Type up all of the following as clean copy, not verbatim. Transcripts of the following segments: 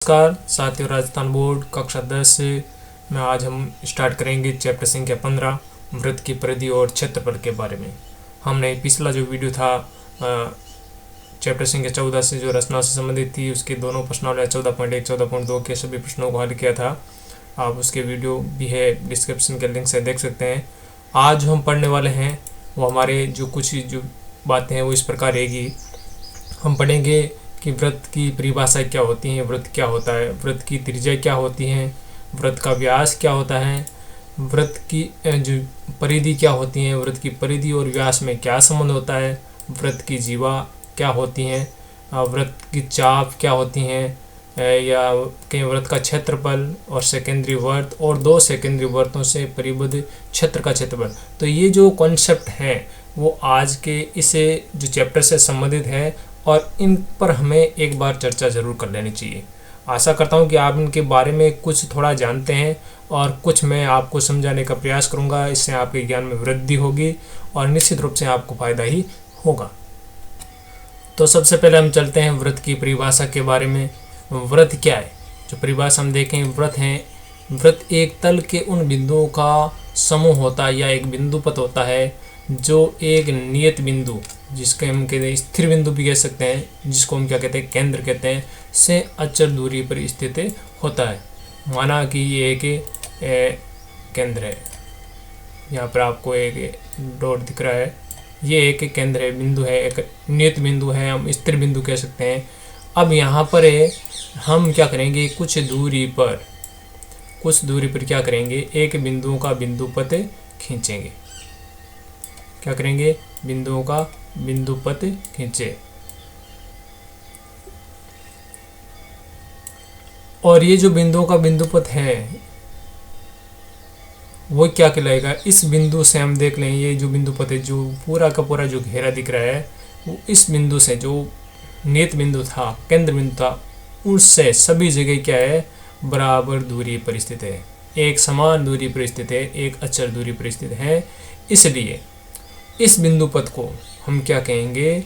नमस्कार साथियों, राजस्थान बोर्ड कक्षा 10 में आज हम स्टार्ट करेंगे चैप्टर संख्या 15 वृत्त की परिधि और क्षेत्रफल के बारे में। हमने पिछला जो वीडियो था चैप्टर संख्या 14 से जो रचना से संबंधित थी उसके दोनों प्रश्नावली 14.1 14.2 के सभी प्रश्नों को हल किया था। आप उसके वीडियो भी है डिस्क्रिप्शन के लिंक से देख सकते हैं। आज जो हम पढ़ने वाले हैं वो हमारे जो कुछ जो बातें हैं वो इस प्रकार रहेगी। हम पढ़ेंगे कि वृत्त की परिभाषा क्या होती है, वृत्त क्या होता है, वृत्त की त्रिज्या क्या होती है, वृत्त का व्यास क्या होता है, वृत्त की जो परिधि क्या होती है, वृत्त की परिधि और व्यास में क्या संबंध होता है, वृत्त की जीवा क्या होती हैं, वृत्त की चाप क्या होती हैं, या कहीं वृत्त का क्षेत्रफल और सेकेंडरी वृत्त और दो सेकेंडरी वृत्तों से परिबद्ध क्षेत्र का क्षेत्रफल। तो ये जो कॉन्सेप्ट है वो आज के इस जो चैप्टर से संबंधित है और इन पर हमें एक बार चर्चा ज़रूर कर लेनी चाहिए। आशा करता हूँ कि आप इनके बारे में कुछ थोड़ा जानते हैं और कुछ मैं आपको समझाने का प्रयास करूँगा। इससे आपके ज्ञान में वृद्धि होगी और निश्चित रूप से आपको फ़ायदा ही होगा। तो सबसे पहले हम चलते हैं वृत्त की परिभाषा के बारे में। वृत्त क्या है? जो परिभाषा हम देखें, वृत्त एक तल के उन बिंदुओं का समूह होता है या एक बिंदुपथ होता है जो एक नियत बिंदु, जिसके हम कहते हैं स्थिर बिंदु भी कह सकते हैं, जिसको हम क्या कहते हैं केंद्र कहते हैं, से अचल दूरी पर स्थित होता है। माना कि ये एक केंद्र है, यहाँ पर आपको एक डॉट दिख रहा है, ये एक केंद्र है, बिंदु है, एक नियत बिंदु है, हम स्थिर बिंदु कह सकते हैं। अब यहाँ पर हम क्या करेंगे, कुछ दूरी पर क्या करेंगे, एक बिंदुओं का बिंदुपथ खींचेंगे। क्या करेंगे? बिंदुओं का बिंदुपथ खींचे। और ये जो बिंदुओं का बिंदुपथ है वो क्या कहलाएगा? इस बिंदु से हम देख लें, ये जो बिंदुपथ है, जो पूरा का पूरा जो घेरा दिख रहा है वो इस बिंदु से, जो नियत बिंदु था, केंद्र बिंदु था, उससे सभी जगह क्या है, बराबर दूरी पर स्थित है, एक समान दूरी पर स्थित है, एक अचल दूरी पर स्थित है। इसलिए इस बिंदुपथ को हम क्या कहेंगे?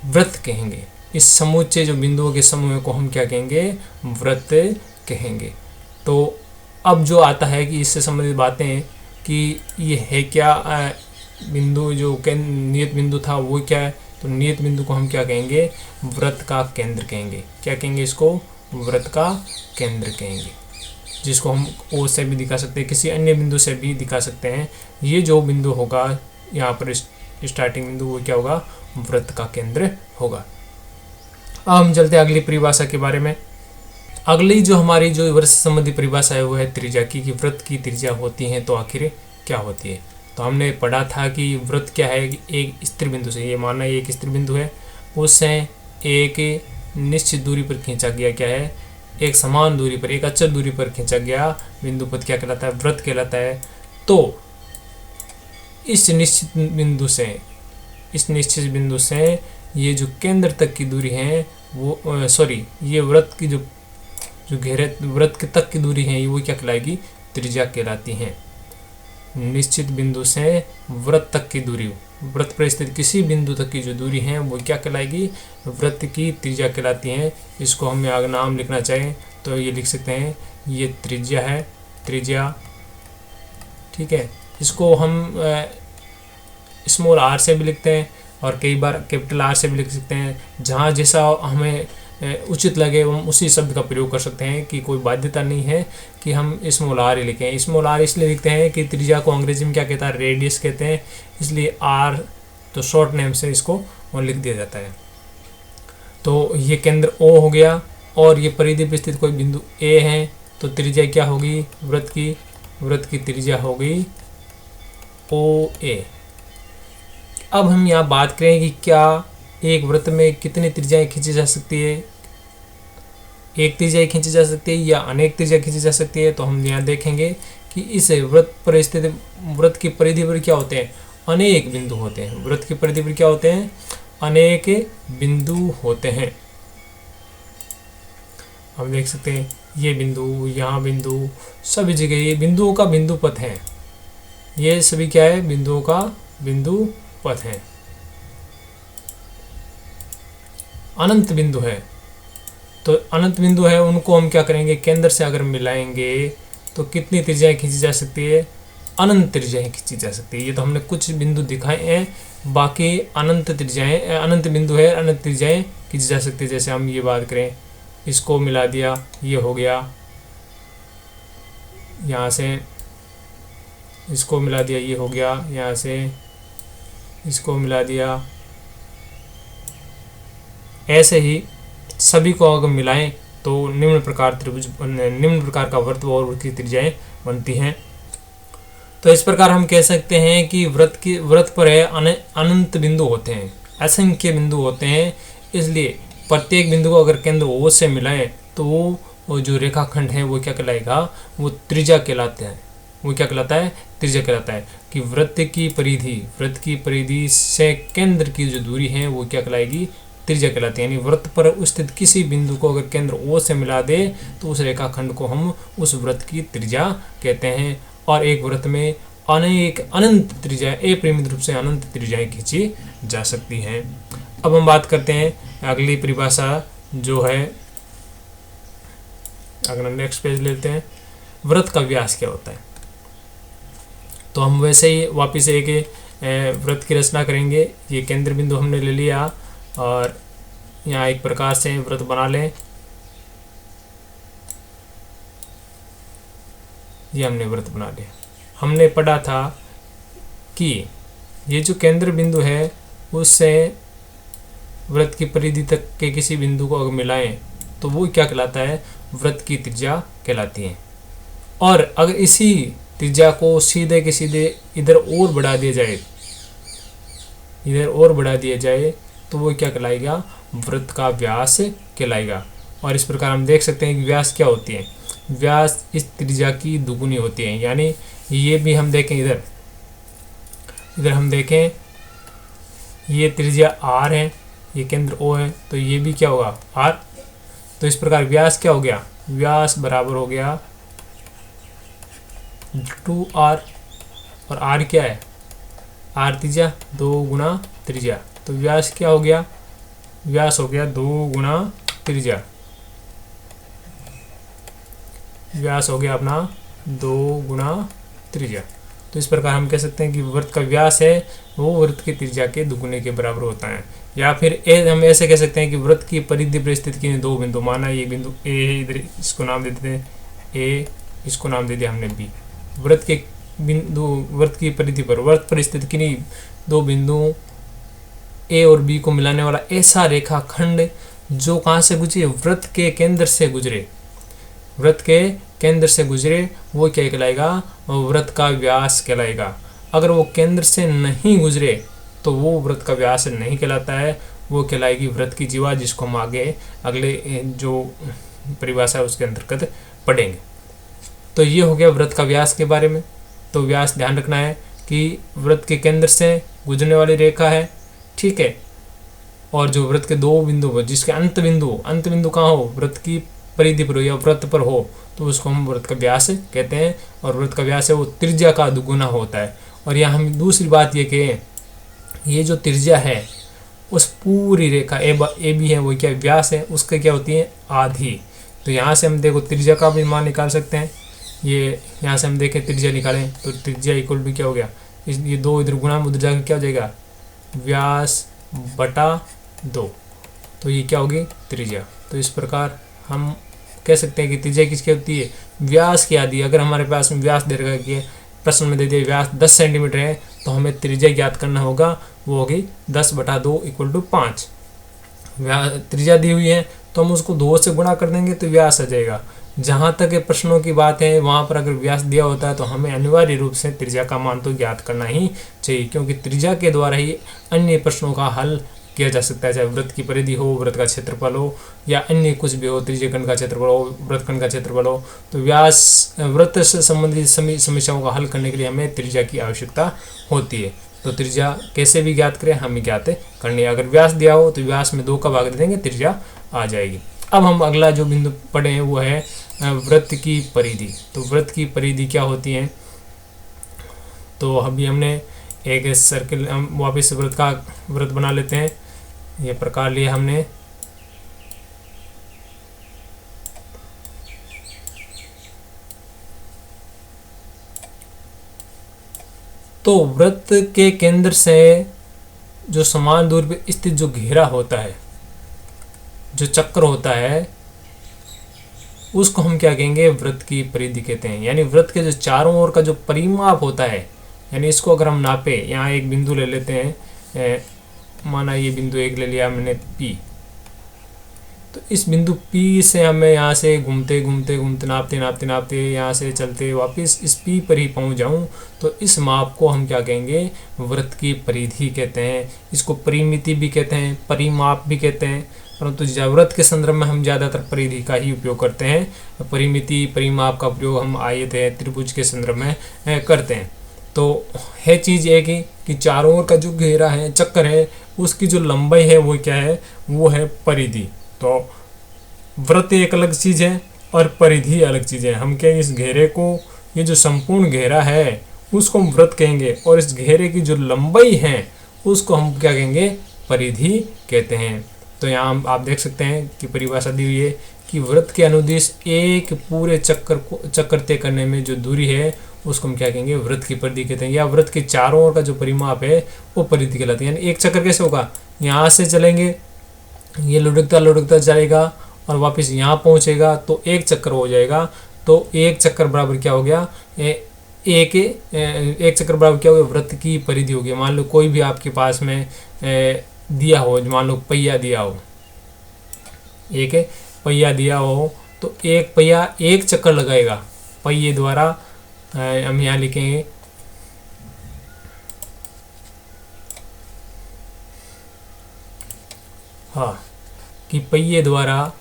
वृत्त कहेंगे। इस समूचे जो बिंदुओं के समूह को हम क्या कहेंगे? वृत्त कहेंगे। तो अब जो आता है कि इससे संबंधित बातें कि ये है क्या, बिंदु जो नियत बिंदु था वो क्या है, तो नियत बिंदु को हम क्या कहेंगे? वृत्त का केंद्र कहेंगे। क्या कहेंगे इसको? वृत्त का केंद्र कहेंगे, जिसको हम ओ से भी दिखा सकते हैं, किसी अन्य बिंदु से भी दिखा सकते हैं। ये जो बिंदु होगा यहाँ पर स्टार्टिंग बिंदु, वो क्या होगा? वृत्त का केंद्र होगा। अब हम चलते हैं अगली परिभाषा के बारे में। अगली जो हमारी जो वृत्त से संबंधी परिभाषा है वो है त्रिज्या की, कि वृत्त की त्रिज्या होती है तो आखिर क्या होती है। तो हमने पढ़ा था कि वृत्त क्या है, एक स्थिर बिंदु से, ये मानना एक स्थिर बिंदु है, उससे एक निश्चित दूरी पर खींचा गया क्या है, एक समान दूरी पर, एक अचल दूरी पर खींचा गया बिंदुपथ क्या कहलाता है? वृत्त कहलाता है। तो इस निश्चित बिंदु से ये जो केंद्र तक की दूरी है वो ये वृत्त की जो घेरे वृत्त के तक की दूरी है वो क्या कहलाएगी? त्रिज्या कहलाती है। निश्चित बिंदु से वृत्त तक की दूरी, वृत्त पर स्थित किसी बिंदु तक की जो दूरी है वो क्या कहलाएगी? वृत्त की त्रिज्या कहलाती है। इसको हम अगर नाम लिखना चाहें तो ये लिख सकते हैं, ये त्रिज्या है, त्रिज्या, ठीक है। इसको हम स्मॉल आर से भी लिखते हैं और कई बार कैपिटल आर से भी लिख सकते हैं। जहाँ जैसा हमें उचित लगे हम उसी शब्द का प्रयोग कर सकते हैं, कि कोई बाध्यता नहीं है कि हम स्मॉल आर ही लिखें। स्मॉल आर इसलिए लिखते हैं कि त्रिज्या को अंग्रेजी में क्या कहता है? रेडियस कहते हैं, इसलिए आर तो शॉर्ट नेम से इसको लिख दिया जाता है। तो ये केंद्र ओ हो गया और ये परिधि पर स्थित कोई बिंदु ए है, तो त्रिज्या क्या होगी? वृत्त की त्रिज्या होगी ओ ए। अब हम यहाँ बात करें कि क्या एक वृत्त में कितनी त्रिज्याएं खींची जा सकती है, एक त्रिज्या खींची जा सकती है या अनेक त्रिज्या खींची जा सकती है। तो हम यहाँ देखेंगे कि इस वृत्त पर स्थित वृत्त की परिधि पर क्या होते हैं? अनेक बिंदु होते हैं। वृत्त की परिधि पर क्या होते हैं? अनेक बिंदु होते हैं। हम देख सकते हैं ये बिंदु, यहाँ बिंदु, सभी जगह ये बिंदुओं का बिंदुपथ है। ये सभी क्या है? बिंदुओं का बिंदुपथ है। अनंत बिंदु है। तो अनंत बिंदु है उनको हम क्या करेंगे, केंद्र से अगर मिलाएंगे तो कितनी त्रिज्याएं खींची जा सकती है, अनंत त्रिज्याएं खींची जा सकती है। ये तो हमने कुछ बिंदु दिखाए हैं, बाकी अनंत त्रिज्याएं, अनंत बिंदु है, अनंत त्रिज्याएं खींची जा सकती है। जैसे हम ये बात करें, इसको मिला दिया, ये हो गया, यहाँ से इसको मिला दिया, ये हो गया, यहाँ से इसको मिला दिया। ऐसे ही सभी को अगर मिलाएं तो निम्न प्रकार का वृत्त और वृत्त की त्रिज्याएं बनती हैं। तो इस प्रकार हम कह सकते हैं कि वृत्त पर है अनंत बिंदु होते हैं, असंख्य बिंदु होते हैं। इसलिए प्रत्येक बिंदु को अगर केंद्र O से मिलाएं तो वो जो रेखाखंड है वो क्या कहलाएगा, वो त्रिज्या कहलाते हैं। वो क्या कहलाता है, त्रिज्या कहलाता है। कि वृत्त की परिधि से केंद्र की जो दूरी है वो क्या कहलाएगी, त्रिज्या कहलाती है। यानी वृत्त पर स्थित किसी बिंदु को अगर केंद्र O से मिला दे तो उस रेखाखंड को हम उस वृत्त की त्रिज्या कहते हैं। और एक वृत्त में अनंत त्रिज्या, अपरिमित रूप से अनंत त्रिज्याएं खींची जा सकती हैं। अब हम बात करते हैं अगली परिभाषा जो है, अगर नेक्स्ट पेज लेते हैं, वृत्त का व्यास क्या होता है। तो हम वैसे ही वापस एक वृत्त की रचना करेंगे। ये केंद्र बिंदु हमने ले लिया और यहाँ एक प्रकार से वृत्त बना लें। ये हमने वृत्त बना लिया। हमने पढ़ा था कि ये जो केंद्र बिंदु है उससे वृत्त की परिधि तक के किसी बिंदु को अगर मिलाएं तो वो क्या कहलाता है, वृत्त की त्रिज्या कहलाती है। और अगर इसी त्रिज्या को सीधे के सीधे इधर और बढ़ा दिया जाए तो वो क्या कहलाएगा, वृत्त का व्यास कहलाएगा। और इस प्रकार हम देख सकते हैं कि व्यास क्या होती है, व्यास इस त्रिज्या की दुगुनी होती है। यानी ये भी हम देखें, इधर हम देखें, ये त्रिज्या R है, ये केंद्र O है, तो ये भी क्या होगा, R। तो इस प्रकार व्यास क्या हो गया, व्यास बराबर हो गया 2R। और R क्या है, R त्रिज्या, 2 गुना त्रिज्या। तो व्यास क्या हो गया, व्यास हो गया 2 गुना त्रिज्या। व्यास हो गया अपना 2 गुना त्रिज्या। तो इस प्रकार हम कह सकते हैं कि वृत्त का व्यास है वो वृत्त की त्रिज्या के दुगुने के बराबर होता है। या फिर हम ऐसे कह सकते हैं कि वृत्त की परिधि पर स्थित किए दो बिंदु, माना ये बिंदु A है, इधर इसको नाम दे देते हैं A, इसको नाम दे दिया हमने B। वृत्त की परिधि पर, वृत्त पर स्थित किन्हीं दो बिंदु A और B को मिलाने वाला ऐसा रेखाखंड जो कहाँ से गुजरे, वृत्त के केंद्र से गुजरे, वृत्त के केंद्र से गुजरे, वो क्या कहलाएगा, वृत्त का व्यास कहलाएगा। अगर वो केंद्र से नहीं गुजरे तो वो वृत्त का व्यास नहीं कहलाता है, वो कहलाएगी वृत्त की जीवा, जिसको हम आगे अगले जो परिभाषा है उसके अंतर्गत पढ़ेंगे। तो ये हो गया वृत्त का व्यास के बारे में। तो व्यास ध्यान रखना है कि वृत्त के केंद्र से गुजरने वाली रेखा है, ठीक है। और जो वृत्त के दो बिंदु, जिसके अंत बिंदु कहाँ हो, वृत्त की परिधि पर हो या वृत्त पर हो, तो उसको हम वृत्त का व्यास कहते हैं। और वृत्त का व्यास है वो त्रिज्या का दुगुना होता है। और यहाँ हम दूसरी बात ये कहें, ये जो त्रिज्या है उस पूरी रेखा ए बी है, वो क्या व्यास है, उसके क्या होती है, आधी। तो यहाँ से हम देखो त्रिज्या का भी मान निकाल सकते हैं। ये यहाँ से हम देखें त्रिज्या निकालें तो त्रिज्या इक्वल टू क्या हो गया, ये 2 इधर गुणा उधर जाकर क्या हो जाएगा, व्यास बटा 2। तो ये क्या होगी, त्रिज्या। तो इस प्रकार हम कह सकते हैं कि त्रिज्या किसकी होती है, व्यास की आधी। अगर हमारे पास में व्यास दे रखा है कि प्रश्न में दे दिया व्यास 10 सेंटीमीटर है, तो हमें त्रिज्या ज्ञात करना होगा, वो होगी 10 बटा 2 इक्वल टू 5। त्रिज्या दी हुई है तो हम उसको 2 से गुणा कर देंगे तो व्यास आ जाएगा। जहाँ तक प्रश्नों की बात है वहाँ पर अगर व्यास दिया होता है तो हमें अनिवार्य रूप से त्रिज्या का मान तो ज्ञात करना ही चाहिए, क्योंकि त्रिज्या के द्वारा ही अन्य प्रश्नों का हल किया जा सकता है। चाहे वृत्त की परिधि हो, वृत्त का क्षेत्रफल हो, या अन्य कुछ भी हो, त्रिज्यखंड का क्षेत्रफल हो, वृत्तखंड का क्षेत्रफल हो, तो व्यास वृत्त से संबंधित समस्याओं का हल करने के लिए हमें त्रिज्या की आवश्यकता होती है। तो त्रिज्या कैसे भी ज्ञात करें, हमें ज्ञात करनी है। अगर व्यास दिया हो तो व्यास में 2 का भाग दे देंगे, त्रिज्या आ जाएगी। अब हम अगला जो बिंदु पढ़े हैं वो है वृत्त की परिधि। तो वृत्त की परिधि क्या होती है, तो अभी हमने एक सर्किल, हम वापस वृत्त बना लेते हैं। ये प्रकार लिया हमने, तो वृत्त के केंद्र से जो समान दूरी पे स्थित जो घेरा होता है, जो चक्र होता है, उसको हम क्या कहेंगे, वृत्त की परिधि कहते हैं। यानी वृत्त के जो चारों ओर का जो परिमाप होता है, यानी इसको अगर हम नापे, यहाँ एक बिंदु ले लेते हैं, माना ये बिंदु एक ले लिया मैंने P, तो इस बिंदु P से हमें यहाँ से घूमते घूमते घूमते नापते नापते नापते यहाँ से चलते वापस इस P पर ही पहुँच जाऊँ, तो इस माप को हम क्या कहेंगे, वृत्त की परिधि कहते हैं। इसको परिमिति भी कहते हैं, परिमाप भी कहते हैं, परंतु वृत्त के संदर्भ में हम ज़्यादातर परिधि का ही उपयोग करते हैं। परिमिति परिमाप का प्रयोग हम आयत है, त्रिभुज के संदर्भ में करते हैं। तो है चीज़ ये कि चारों ओर का जो घेरा है, चक्कर है, उसकी जो लंबाई है वो क्या है, वो है परिधि। तो वृत्त एक अलग चीज़ है और परिधि अलग चीज़ है। हम क्या इस घेरे को, ये जो संपूर्ण घेरा है उसको हम वृत्त कहेंगे, और इस घेरे की जो लंबाई है उसको हम क्या कहेंगे, परिधि कहते हैं। तो यहाँ आप देख सकते हैं कि परिभाषा दी हुई है कि वृत्त के अनुदिश एक पूरे चक्कर तय करने में जो दूरी है उसको हम क्या कहेंगे, वृत्त की परिधि कहते हैं। या वृत्त के चारों ओर का जो परिमाप है वो परिधि कहलाती है। यानी एक चक्कर कैसे होगा, यहाँ से चलेंगे, ये लुढ़कता लुढ़कता जाएगा और वापस यहाँ पहुँचेगा तो एक चक्कर हो जाएगा। तो एक चक्कर बराबर क्या हो गया, एक चक्कर बराबर क्या हो गया, वृत्त की परिधि हो गई। मान लो कोई भी आपके पास में दिया हो, मान लो पहिया दिया हो, एक पहिया दिया हो, तो एक पहिया एक चक्कर लगाएगा पहिए द्वारा। हम यहाँ लिखेंगे हाँ कि पहिए द्वारा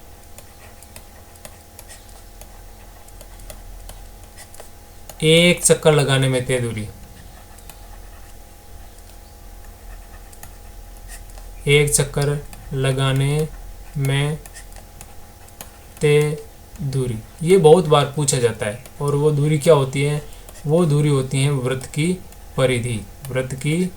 एक चक्कर लगाने में तय दूरी, एक चक्कर लगाने में तय दूरी, ये बहुत बार पूछा जाता है। और वो दूरी क्या होती है, वो दूरी होती है वृत्त की परिधि, वृत्त की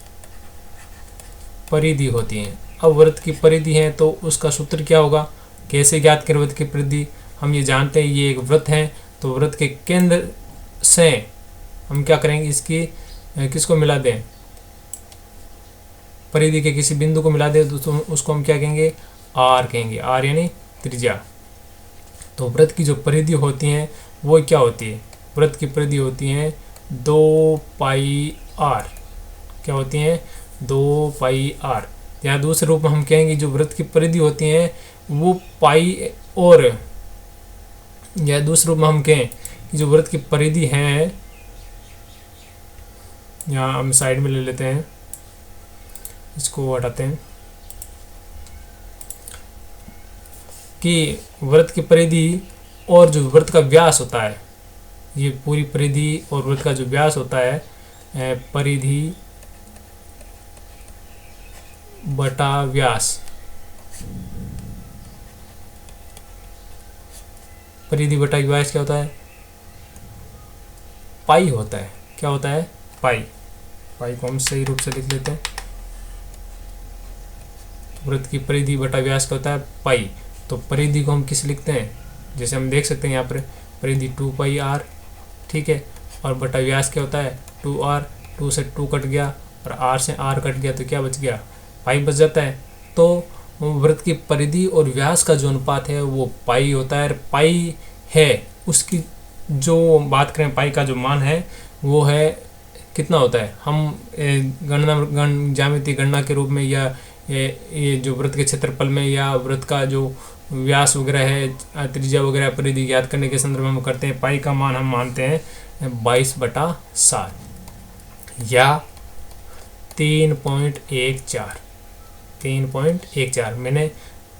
परिधि होती है। अब वृत्त की परिधि है तो उसका सूत्र क्या होगा, कैसे ज्ञात करें वृत्त की परिधि। हम ये जानते हैं ये एक वृत्त है, तो वृत्त के केंद्र से हम क्या करेंगे, इसकी किसको मिला दें, परिधि के किसी बिंदु को मिला दे तो उसको हम क्या कहेंगे, आर कहेंगे, आर यानी त्रिज्या। तो वृत्त की जो परिधि होती हैं वो क्या होती है, वृत्त की परिधि होती हैं 2 पाई आर, क्या होती हैं 2 पाई आर। यहाँ दूसरे रूप में हम कहेंगे जो वृत्त की परिधि होती हैं वो पाई, और या दूसरे रूप में हम कहें कि जो वृत्त की परिधि है, यहाँ हम साइड में ले लेते हैं, इसको हटाते हैं, कि वृत्त की परिधि और जो वृत्त का व्यास होता है, ये पूरी परिधि और वृत्त का जो व्यास होता है, परिधि बटा व्यास, परिधि बटा व्यास क्या होता है, पाई होता है। क्या होता है, पाई। पाई को हम सही रूप से लिख लेते हैं। वृत्त की परिधि बटा व्यास क्या होता है, पाई। तो परिधि को हम किस लिखते हैं, जैसे हम देख सकते हैं यहाँ पर परिधि 2 पाई आर, ठीक है, और बटा व्यास क्या होता है 2r, 2 से 2 कट गया और r से r कट गया तो क्या बच गया, पाई बच जाता है। तो वृत्त की परिधि और व्यास का जो अनुपात है वो पाई होता है। पाई है उसकी जो बात करें, पाई का जो मान है वो है कितना होता है, हम ज्यामितीय गणना के रूप में या ये जो वृत्त के क्षेत्रफल में या वृत्त का जो व्यास वगैरह है, त्रिज्या वगैरह परिधि ज्ञात करने के संदर्भ में हम करते हैं। पाई का मान हम मानते हैं 22/7 या 3.14। 3.14, मैंने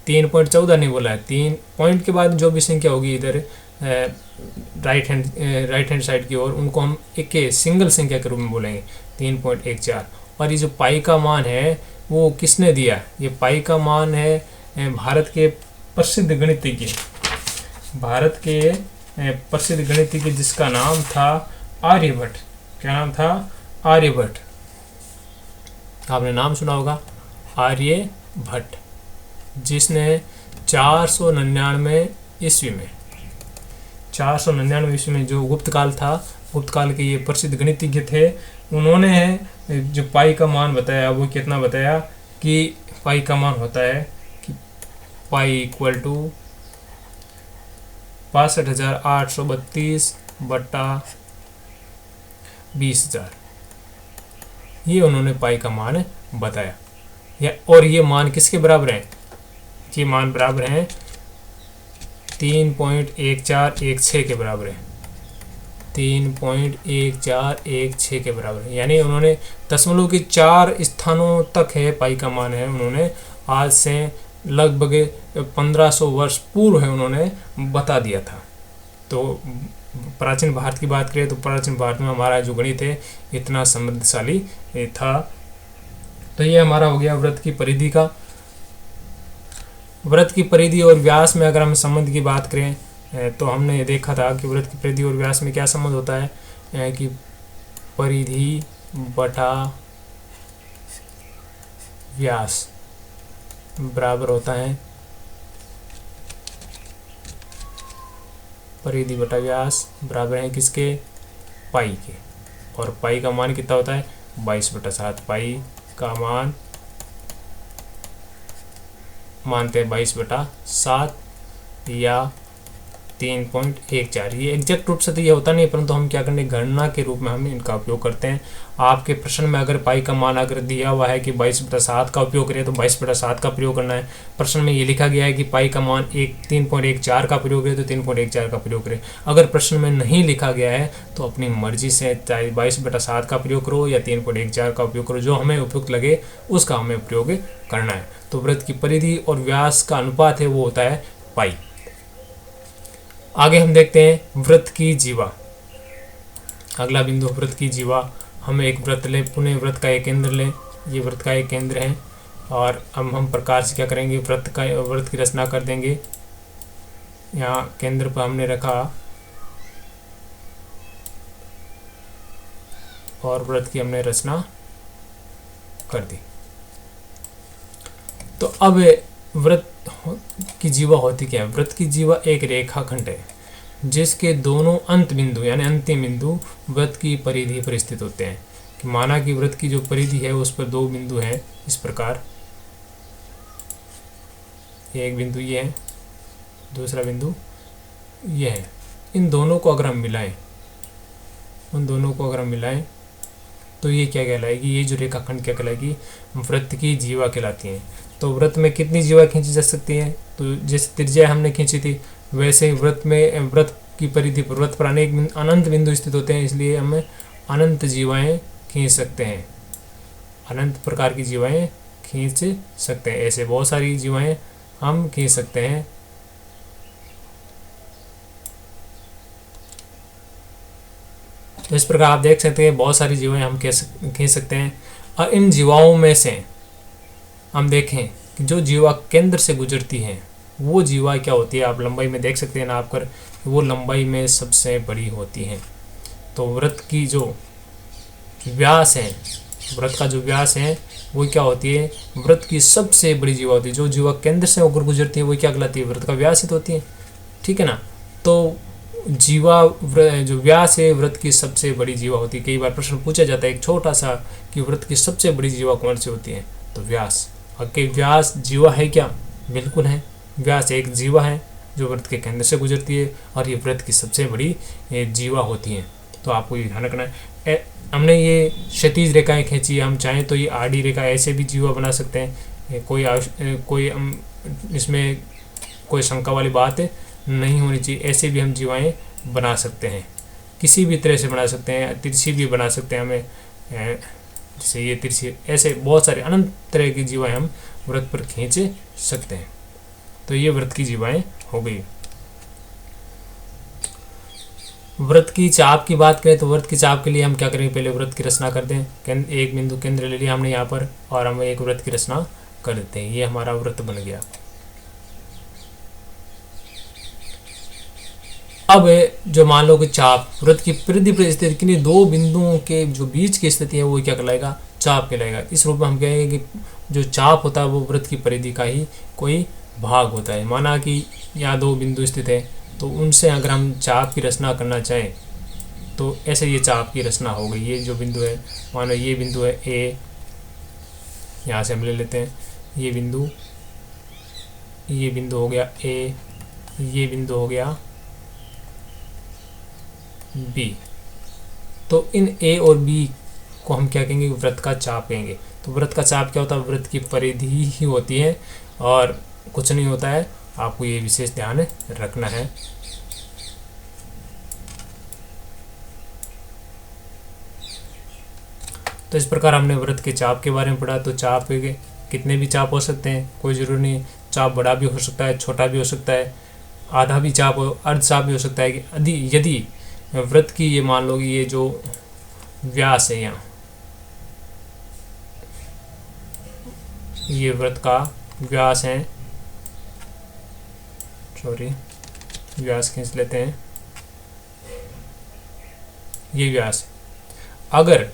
3.14 नहीं बोला है। 3 पॉइंट के बाद जो भी संख्या होगी इधर राइट हैंड साइड की ओर, उनको हम एक सिंगल संख्या के रूप में बोलेंगे 3.14। और ये जो पाई का मान है वो किसने दिया, ये पाई का मान है भारत के प्रसिद्ध गणितज्ञ, भारत के प्रसिद्ध गणितज्ञ जिसका नाम था आर्यभट्ट। क्या नाम था, आर्यभट्ट। आपने नाम सुना होगा आर्यभट्ट, जिसने 499 ईस्वी में 499 ईस्वी में जो गुप्त काल था भूतकाल के ये प्रसिद्ध गणितज्ञ थे। उन्होंने जो पाई का मान बताया वो कितना बताया कि पाई का मान होता है कि पाई इक्वल टू 65,832/20,000। ये उन्होंने पाई का मान बताया। और ये मान किसके बराबर है? ये मान बराबर हैं 3.1416 के बराबर है। 3.1416 के बराबर है। यानी उन्होंने दशमलव के 4 स्थानों तक है पाई का मान है। उन्होंने आज से लगभग 1500 वर्ष पूर्व है उन्होंने बता दिया था। तो प्राचीन भारत की बात करें तो प्राचीन भारत में हमारा जो गणित है इतना समृद्धशाली था। तो ये हमारा हो गया वृत्त की परिधि का। वृत्त की परिधि और व्यास में अगर हम संबंध की बात करें तो हमने ये देखा था कि वृत्त की परिधि और व्यास में क्या संबंध होता है कि परिधि बटा व्यास बराबर होता है परिधि बटा व्यास बराबर है किसके? पाई के। और पाई का मान कितना होता है? 22/7। पाई का मान मानते हैं 22/7 या 3.14। ये एग्जैक्ट रूप से तो ये होता नहीं, परंतु हम क्या करने गणना के रूप में हम इनका उपयोग करते हैं। आपके प्रश्न में अगर पाई का मान अगर दिया हुआ है कि 22/7 का उपयोग करें तो 22/7 का प्रयोग करना है। प्रश्न में ये लिखा गया है कि पाई का मान 3.14 का प्रयोग करें तो 3.14 का प्रयोग करें। अगर प्रश्न में नहीं लिखा गया है तो अपनी मर्जी से चाहे 22/7 का प्रयोग करो या 3.14 का उपयोग करो, जो हमें उपयुक्त लगे उसका हमें प्रयोग करना है। तो वृत्त की परिधि और व्यास का अनुपात है वो होता है पाई। आगे हम देखते हैं वृत्त की जीवा। अगला बिंदु वृत्त की जीवा। हम एक वृत्त लें, पुनः वृत्त का एक केंद्र लें। ये वृत्त का एक केंद्र है और अब हम प्रकार से क्या करेंगे? वृत्त की रचना कर देंगे। यहाँ केंद्र पर हमने रखा और वृत्त की हमने रचना कर दी। तो अब वृत्त की जीवा होती क्या है? वृत्त की जीवा एक रेखाखंड है जिसके दोनों अंत बिंदु यानी अंतिम बिंदु वृत्त की परिधि पर स्थित होते हैं। कि माना कि वृत्त की जो परिधि है उस पर 2 बिंदु हैं इस प्रकार। एक बिंदु ये है, दूसरा बिंदु ये है। इन दोनों को अगर हम मिलाएं, उन दोनों को अगर हम मिलाएं तो ये क्या कहलाएगी? ये जो रेखाखंड क्या कहलाएगी? वृत्त की जीवा कहलाती है। तो वृत्त में कितनी जीवा खींची जा सकती है? तो जैसे त्रिज्या हमने खींची थी वैसे ही वृत्त की परिधि पर वृत्त पर अनंत बिंदु स्थित होते हैं, इसलिए हम अनंत जीवाएं खींच सकते हैं। अनंत प्रकार की जीवाएं खींच सकते हैं। ऐसे बहुत सारी जीवाएं हम खींच सकते हैं। तो इस प्रकार आप देख सकते हैं बहुत सारी जीवाएं हम खींच सकते हैं। और इन जीवाओं में से हम देखें कि जो जीवा केंद्र से गुजरती है वो जीवा क्या होती है? आप लंबाई में देख सकते हैं ना आपकर, वो लंबाई में सबसे बड़ी होती है। तो वृत्त की जो व्यास है, वृत्त का जो व्यास है वो क्या होती है? वृत्त की सबसे बड़ी जीवा होती है। जो जीवा केंद्र से होकर गुजरती है वो क्या कहलाती है? वृत्त का व्यास ही तो होती है। ठीक है ना? तो जीवा जो व्यास है वृत्त की सबसे बड़ी जीवा होती है। कई बार प्रश्न पूछा जाता है एक छोटा सा कि वृत्त की सबसे बड़ी जीवा कौन सी होती है? तो व्यास। और कि व्यास जीवा है क्या? बिल्कुल है। व्यास एक जीवा है जो वृत्त के केंद्र से गुजरती है और ये वृत्त की सबसे बड़ी जीवा होती है। तो आपको ये ध्यान रखना है। हमने ये क्षैतिज रेखाएं खींची है, हम चाहें तो ये आड़ी रेखा ऐसे भी जीवा बना सकते हैं। कोई इसमें कोई शंका वाली बात नहीं होनी चाहिए। ऐसे भी हम जीवाएं बना सकते हैं, किसी भी तरह से बना सकते हैं। तिरछी भी बना सकते हैं हमें, जैसे ये तिरछी। ऐसे बहुत सारे अनंत तरह की जीवाएं हम वृत्त पर खींच सकते हैं। तो ये वृत्त की जीवाएं हो गई। वृत्त की चाप की बात करें तो वृत्त की चाप के लिए हम क्या करेंगे? पहले वृत्त की रचना कर दें। एक बिंदु केंद्र ले लिया हमने यहाँ पर और हम एक वृत्त की रचना कर देते हैं। ये हमारा वृत्त बन गया। अब जो मान लो कि चाप वृत्त की परिधि पर स्थित किन्हीं 2 बिंदुओं के जो बीच की स्थिति है वो क्या कहलाएगा? चाप कहलाएगा। इस रूप में हम कहेंगे कि जो चाप होता है वो वृत्त की परिधि का ही कोई भाग होता है। माना कि यहाँ 2 बिंदु स्थित है तो उनसे अगर हम चाप की रचना करना चाहें तो ऐसे ये चाप की रचना हो गई। ये जो बिंदु है, मान लो ये बिंदु है ए, यहाँ से हम ले लेते हैं ये बिंदु हो गया ए, ये बिंदु हो गया बी। तो इन ए और बी को हम क्या कहेंगे, वृत्त का चाप कहेंगे। तो वृत्त का चाप क्या होता है, वृत्त की परिधि ही होती है और कुछ नहीं होता है। आपको ये विशेष ध्यान रखना है। तो इस प्रकार हमने वृत्त के चाप के बारे में पढ़ा। तो चाप के कितने भी चाप हो सकते हैं, कोई ज़रूरी नहीं। चाप बड़ा भी हो सकता है, छोटा भी हो सकता है, आधा भी चाप हो, अर्ध चाप भी हो सकता है। कि यदि वृत्त की ये मान लो कि ये जो व्यास है, यहाँ ये वृत्त का व्यास है, सॉरी व्यास खींच लेते हैं, ये व्यास। अगर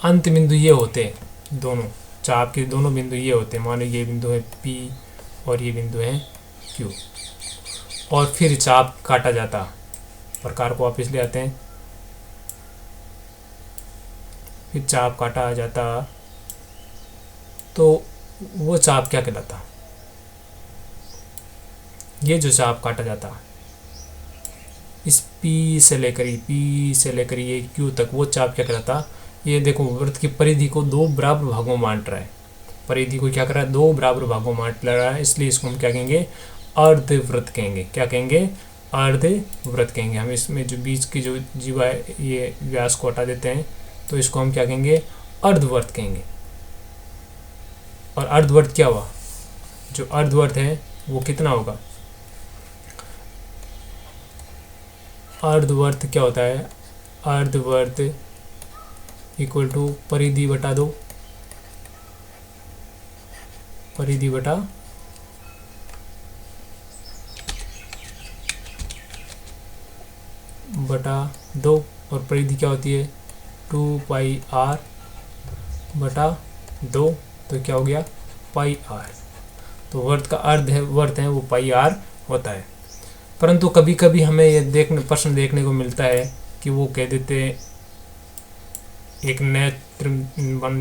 अंत बिंदु ये होते, दोनों चाप के दोनों बिंदु ये होते, मान लो ये बिंदु है P और ये बिंदु है Q, और फिर चाप काटा जाता, प्रकार को वापस ले आते हैं, फिर चाप काटा जाता, तो वो चाप क्या कहलाता, ये जो चाप काटा जाता इस P से लेकर ये Q तक, वो चाप क्या कहलाता। ये देखो वृत्त की परिधि को दो बराबर भागों में बांट रहा है, परिधि को क्या कर रहा है, दो बराबर भागों में बांट रहा है, इसलिए इसको हम क्या कहेंगे, अर्धवृत्त कहेंगे। क्या कहेंगे, अर्धवृत्त कहेंगे। हम इसमें जो बीच की जो जीवा है, ये व्यास को हटा देते हैं, तो इसको हम क्या कहेंगे, अर्धवृत्त कहेंगे। और अर्धवृत्त क्या हुआ, जो अर्धवृत्त है वो कितना होगा, अर्धवृत्त क्या होता है, अर्धवृत्त इक्वल टू परिधि बटा 2, परिधि बटा दो, और परिधि क्या होती है 2πr बटा 2, तो क्या हो गया πr। तो वर्त का वर्त है वो πr होता है। परंतु कभी कभी हमें ये प्रश्न देखने को मिलता है कि वो कह देते हैं, एक नया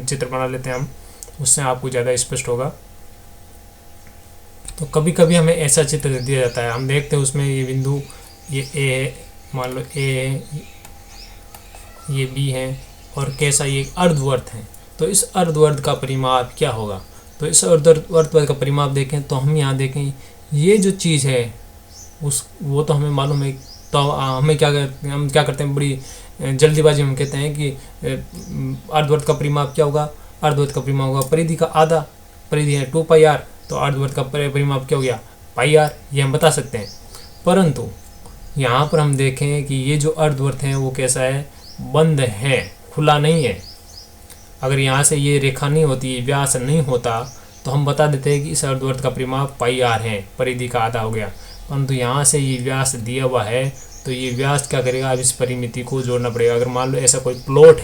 चित्र बना लेते हैं हम, उससे आपको ज़्यादा स्पष्ट होगा। तो कभी कभी हमें ऐसा चित्र दिया जाता है, हम देखते हैं उसमें ये बिंदु, ये ए है, मान लो ए है, ये बी है, और कैसा ये अर्धवर्त है। तो इस अर्धवर्त का परिमाप क्या होगा, तो इस अर्धवर्त का परिमाप देखें तो हम यहाँ देखें, ये जो चीज़ है वो तो हमें मालूम है। तो हमें हम क्या करते हैं, बड़ी जल्दीबाजी में हम कहते हैं कि अर्धवर्त का परिमाप क्या होगा, अर्धवर्त का परिमाप होगा परिधि का आधा, परिधि है 2πr, तो अर्धवर्त का परिमाप क्या हो गया πr, ये हम बता सकते हैं। परंतु यहाँ पर हम देखें कि ये जो अर्धवर्त है वो कैसा है, बंद है, खुला नहीं है। अगर यहाँ से ये रेखा नहीं होती, व्यास नहीं होता, तो हम बता देते हैं कि इस अर्धवर्त का परिमाप πr है, परिधि का आधा हो गया। परंतु यहाँ से ये व्यास दिया हुआ है, तो ये व्यास क्या करेगा, अब इस परिमिति को जोड़ना पड़ेगा। अगर मान लो ऐसा कोई प्लॉट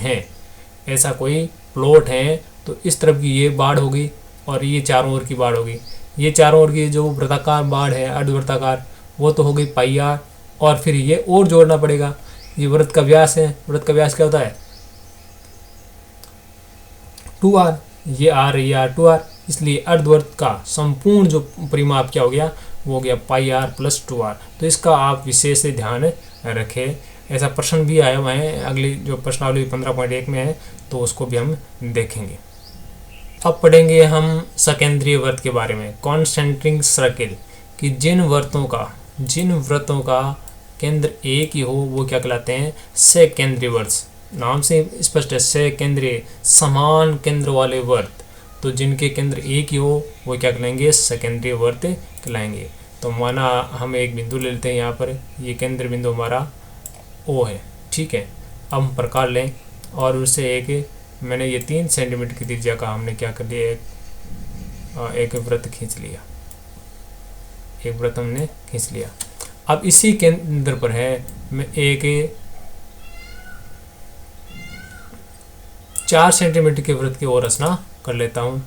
है, तो इस तरफ की ये बाढ़ होगी और ये चारों ओर की बाढ़ होगी। ये चारों ओर की जो वृत्ताकार बाढ़ है, अर्धवृत्ताकार, वो तो हो गई πr, और फिर ये और जोड़ना पड़ेगा। ये वृत्त का व्यास है, वृत्त का व्यास क्या होता है 2r, ये r, ये r 2r, इसलिए अर्धवृत्त का संपूर्ण जो परिमाप क्या हो गया, वो हो गया πr + 2r। तो इसका आप विशेष ध्यान रखें। ऐसा प्रश्न भी आया हुआ है, अगली जो प्रश्नावली 15.1 में है, तो उसको भी हम देखेंगे। अब पढ़ेंगे हम सकेंद्रीय वृत्त के बारे में, कॉन्सेंट्रिक सर्किल, कि जिन वृत्तों का केंद्र एक ही हो वो क्या कहलाते हैं, सकेंद्रीय वृत्त। नाम से स्पष्ट है, सकेंद्रीय, समान केंद्र वाले वृत्त। तो जिनके केंद्र एक ही हो वो क्या कहलाएंगे, सकेंद्रीय वृत्त कहलाएंगे। तो माना हम एक बिंदु ले लेते हैं, यहाँ पर ये केंद्र बिंदु हमारा O है, ठीक है। अब हम प्रकार लें और उससे मैंने ये 3 सेंटीमीटर की त्रिज्या का हमने क्या कर लिया, एक वृत्त खींच लिया, एक वृत्त हमने खींच लिया। अब इसी केंद्र पर है, मैं एक 4 सेंटीमीटर के वृत्त की ओर रचना कर लेता हूँ।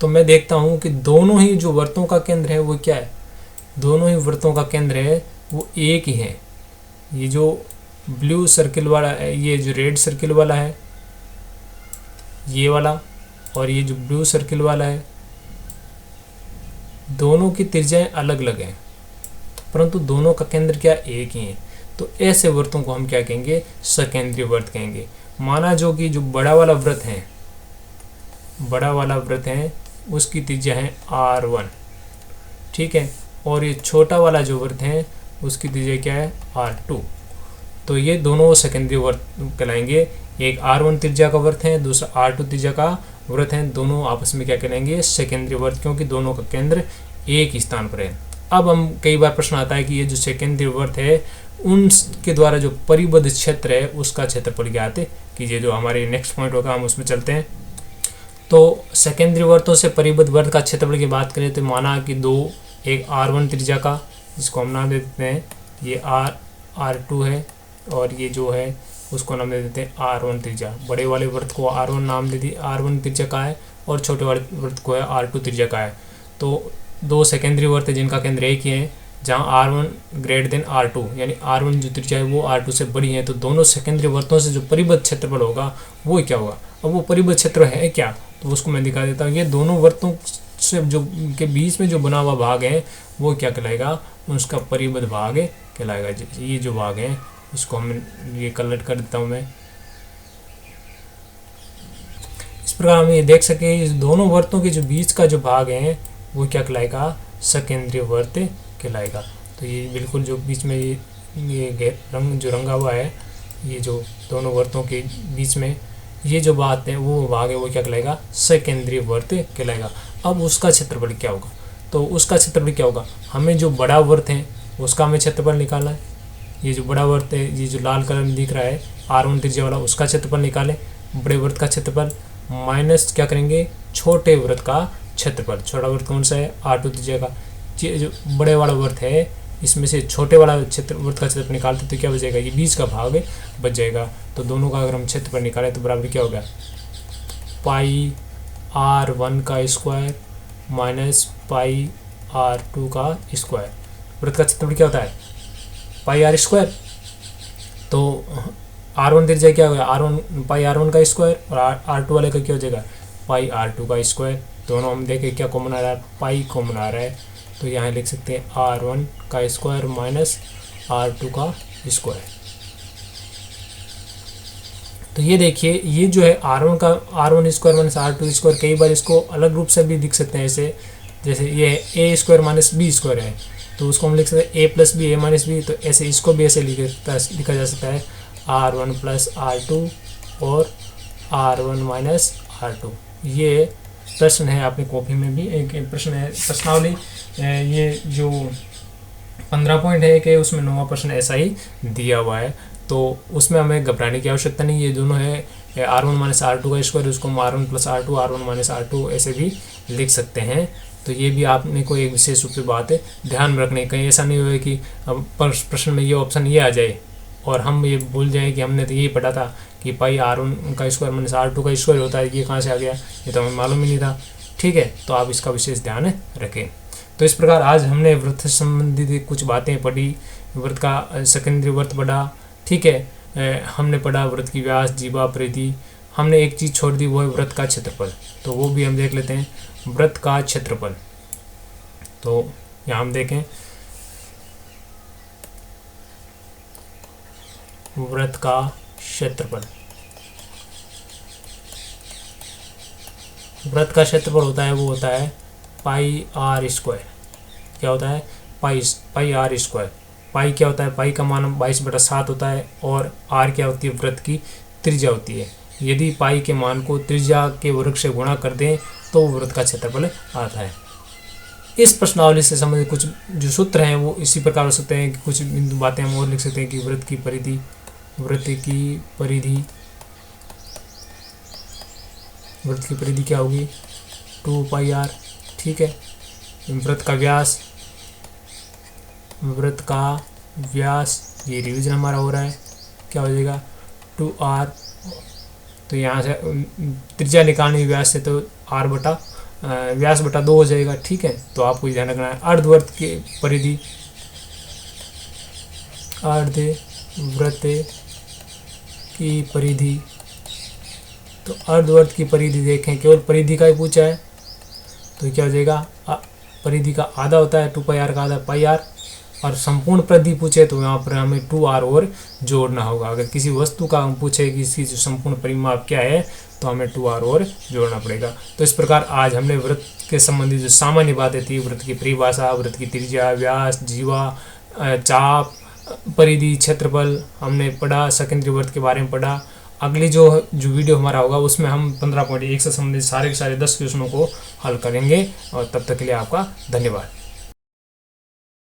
तो मैं देखता हूँ कि दोनों ही जो वृत्तों का केंद्र है वो क्या है, दोनों ही वृत्तों का केंद्र है वो एक ही है। ये जो ब्लू सर्किल वाला है, ये जो रेड सर्किल वाला है ये वाला, और ये जो ब्लू सर्किल वाला है, दोनों की त्रिज्याएं अलग अलग हैं परंतु दोनों का केंद्र क्या एक ही है। तो ऐसे वृत्तों को हम क्या कहेंगे, सकेंद्रीय वृत्त कहेंगे। माना जो कि जो बड़ा वाला वृत्त है, बड़ा वाला वृत्त है उसकी त्रिज्या है R1, ठीक है, और ये छोटा वाला जो वृत्त है उसकी त्रिज्या क्या है, R2। तो ये दोनों सेकेंडरी वृत्त कहलाएंगे। एक R1 त्रिज्या का वृत्त है, दूसरा R2 त्रिज्या का वृत्त है, दोनों आपस में क्या कहलाएंगे, सेकेंडरी वृत्त, क्योंकि दोनों का केंद्र एक ही स्थान पर है। अब हम कई बार प्रश्न आता है कि ये जो सेकेंडरी वृत्त है उनके द्वारा जो परिबद्ध क्षेत्र है उसका क्षेत्रफल ज्ञात कीजिए। जो हमारे नेक्स्ट पॉइंट होगा हम उसमें चलते हैं। तो सेकेंडरी वृत्तों से परिबद्ध वृत्त का क्षेत्रफल की बात करें तो माना कि दो, एक R1 त्रिज्या का जिसको हम नाम दे देते हैं ये R2 है, और ये जो है उसको नाम दे देते हैं R1 त्रिज्या। बड़े वाले वृत्त को R1 नाम दे दिए, R1 त्रिज्या का है, और छोटे वाले वृत्त को है R2 त्रिज्या का है। तो दो सेकेंडरी वृत्त जिनका केंद्र एक ही है, जहाँ R1 ग्रेटर देन R2, यानी R1 जो त्रिज्या है वो R2 से बड़ी है, तो दोनों सेकेंडरी वृत्तों से जो परिबद्ध क्षेत्रफल होगा वो क्या होगा। अब वो परिबद्ध क्षेत्र है क्या, तो उसको मैं दिखा देता हूँ। ये दोनों वृत्तों से जो के बीच में जो बना हुआ भाग है वो क्या कहलाएगा, उसका परिबद्ध भाग कहलाएगा। ये जो भाग है इसको हम ये कलर कर देता हूँ मैं। इस प्रकार हम ये देख सके इस दोनों वृत्तों के जो बीच का जो भाग है वो क्या कहलाएगा, सकेंद्रीय वृत्त कहलाएगा। तो ये बिल्कुल जो बीच में ये रंग जो रंगा हुआ है, ये जो दोनों वृत्तों के बीच में ये जो बात है वो भाग है वो क्या कहलाएगा, सकेंद्रीय वृत्त कहलाएगा। अब उसका क्षेत्रफल क्या होगा, तो उसका क्षेत्रफल क्या होगा, हमें जो बड़ा वृत्त है उसका हमें क्षेत्रफल निकालना है। ये जो बड़ा वृत्त है, ये जो लाल कलर में दिख रहा है R1 त्रिज्या वाला, उसका क्षेत्रफल निकालें। बड़े वृत्त का क्षेत्रफल माइनस क्या करेंगे, छोटे वृत्त का क्षेत्रफल। छोटा वृत्त कौन सा है, R2 त्रिज्या का। जो बड़े वाला वृत्त है इसमें से छोटे वाला वृत्त का क्षेत्रफल निकालते तो क्या बचेगा, ये बीच का भाग बच जाएगा। तो दोनों का अगर हम क्षेत्रफल निकालें तो बराबर क्या होगा, पाई R1 का स्क्वायर माइनस पाई R2 का स्क्वायर। वृत्त का क्षेत्रफल क्या होता है, पाई R स्क्वायर। तो R1 त्रिज्या क्या होगा, R1 पाई R1 का स्क्वायर, और R2 वाले का क्या हो जाएगा, पाई R2 का स्क्वायर। दोनों हम देखें क्या कॉमन आ रहा है, पाई कॉमन आ रहा है। तो यहाँ लिख सकते हैं R1 का स्क्वायर माइनस R2 का स्क्वायर। तो ये देखिए ये जो है R1 square minus R2 square, कई बार इसको अलग रूप से भी लिख सकते हैं ऐसे, जैसे ये A square minus B square है तो उसको हम लिख सकते हैं A plus B, A minus B. तो ऐसे इसको भी ऐसे लिखा जा सकता है R1 प्लस R2 और R1 माइनस R2। ये प्रश्न है आपने कॉपी में भी एक प्रश्न है, प्रश्नावली ये जो 15 पॉइंट है कि उसमें 9वां प्रश्न ऐसा ही दिया हुआ है। तो उसमें हमें घबराने की आवश्यकता नहीं, ये दोनों है R1 माइनस R2 का स्क्वायर, उसको हम R1 plus R2, R1 minus R2 ऐसे भी लिख सकते हैं। तो ये भी आपने को एक विशेष रूप से बात है ध्यान में रखने, कहीं ऐसा नहीं हुआ कि अब प्रश्न में ये ऑप्शन ये आ जाए और हम ये भूल जाएं कि हमने तो यही पढ़ा था कि पाई R1 का स्क्वायर माइनस R2 का स्क्वायर होता है, ये कहाँ से आ गया, ये तो हमें मालूम ही नहीं था। ठीक है, तो आप इसका विशेष ध्यान रखें। तो इस प्रकार आज हमने वृत्त से संबंधित कुछ बातें पढ़ी, वृत्त का सेकेंडरी वृत्त पढ़ा। ठीक है, हमने पढ़ा वृत्त की व्यास, जीवा, परिधि। हमने एक चीज़ छोड़ दी, वो है वृत्त का क्षेत्रफल, तो वो भी हम देख लेते हैं। वृत्त का क्षेत्रफल, तो यहाँ हम देखें वृत्त का क्षेत्रफल। वृत्त का क्षेत्रफल होता है वो होता है पाई R स्क्वायर। क्या होता है, पाई R स्क्वायर। पाई क्या होता है, पाई का मान 22/7 होता है, और R क्या होती है, वृत्त की त्रिज्या होती है। यदि पाई के मान को त्रिज्या के वर्ग से गुणा कर दें तो वृत्त का क्षेत्रफल आता है। इस प्रश्नावली से संबंधित कुछ जो सूत्र हैं वो इसी प्रकार हो सकते हैं कि कुछ बिंदु बातें हम और लिख सकते हैं कि वृत्त की परिधि, वृत्त की परिधि क्या होगी, 2 पाई R। ठीक है, वृत्त का व्यास, ये रिवीजन हमारा हो रहा है, क्या हो जाएगा 2R। तो यहाँ से त्रिज्या निकालनी व्यास से, तो R बटा व्यास बटा 2 हो जाएगा। ठीक है, तो आपको ध्यान रखना है। अर्धवृत्त की परिधि, अर्धवृत्त की परिधि, तो अर्धवृत्त की परिधि देखें, केवल परिधि का ही पूछा है तो क्या हो जाएगा, परिधि का आधा होता है 2πr का आधा πr, और संपूर्ण परिधि पूछे तो यहाँ पर हमें 2r और जोड़ना होगा। अगर किसी वस्तु का हम पूछे कि इसकी जो संपूर्ण परिमाप क्या है तो हमें 2r और जोड़ना पड़ेगा। तो इस प्रकार आज हमने वृत्त के संबंधी जो सामान्य बातें थी, वृत्त की परिभाषा, वृत्त की त्रिज्या, व्यास, जीवा, चाप, परिधि, क्षेत्रफल हमने पढ़ा, सेकेंडरी वृत्त के बारे में पढ़ा। अगली जो वीडियो हमारा होगा उसमें हम 15.1 से संबंधित सारे के सारे 10 क्वेश्चनों को हल करेंगे। और तब तक के लिए आपका धन्यवाद।